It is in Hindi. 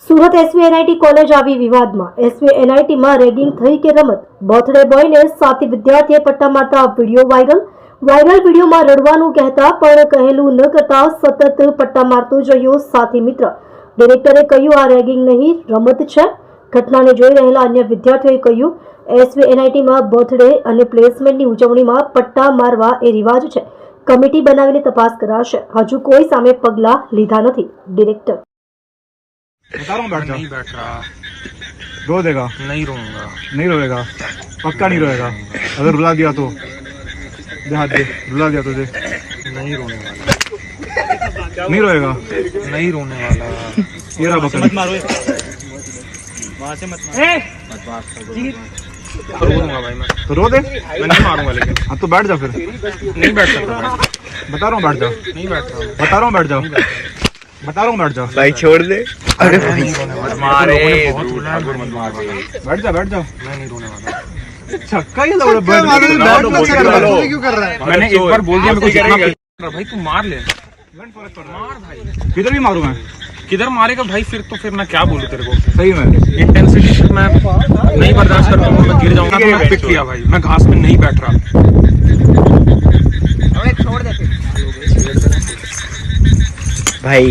સુરત એસવીએનઆઈટી કોલેજ આવી વિવાદમાં। એસવીએનઆઈટીમાં રેગિંગ થઈ કે રમત? બર્થડે બોયને સાથી વિદ્યાર્થીએ પટ્ટા મારતા વિડીયો વાયરલ વિડીયોમાં રડવાનું કહેતા પણ કહેલું ન કરતા સતત પટ્ટા મારતો જોયો સાથી મિત્ર। ડિરેક્ટરે કહ્યું આ રેગિંગ નહીં રમત છે। ઘટનાને જોઈ રહેલા અન્ય વિદ્યાર્થીઓએ કહ્યું એસવીએનઆઈટીમાં બર્થડે અને પ્લેસમેન્ટની ઉજવણીમાં પટ્ટા મારવા એ રિવાજ છે। કમિટી બનાવીને તપાસ કરાશે। હજુ કોઈ સામે પગલાં લીધા નથી। ડિરેક્ટર बता रहा हूँ बैठ जा। नहीं बैठ रहा। रो देगा? नहीं रोऊंगा। नहीं रोएगा? पक्का नहीं रोएगा? अगर रुला दिया तो दे हाथ दे। रुला दिया तो दे। नहीं रोने वाला। नहीं रोएगा? नहीं रोने वाला। ये रहा बकरी। मत मारो वहाँ से मत मारो। रोऊंगा भाई मैं। तो रो दे। मैं नहीं मारूंगा लेकिन। हाँ तो बैठ जा फिर। नहीं बैठ सकता मैं। बता रहा हूँ बैठ जा। नहीं बैठ रहा। बता रहा हूँ बैठ जा। बता रहा हूँ बैठ जा। भाई छोड़ दे। अरे भाई मारे बहुत रुला है, मत मार भाई। बैठ जा बैठ जा। मैं नहीं रोने वाला। छक्का ही लग रहा है। क्यों कर रहा है? मैंने एक बार बोल दिया मेरे को जितना भाई तू मार ले। मार भाई। किधर भी मारूं मैं? किधर मारेगा भाई? फिर मैं क्या बोलूं तेरे को? सही में इंटेंसिटी से मैं नहीं बर्दाश्त करता हूँ। मैं गिर जाऊंगा तो मैं पिट लिया भाई। मैं घास में नहीं बैठ रहा। भाई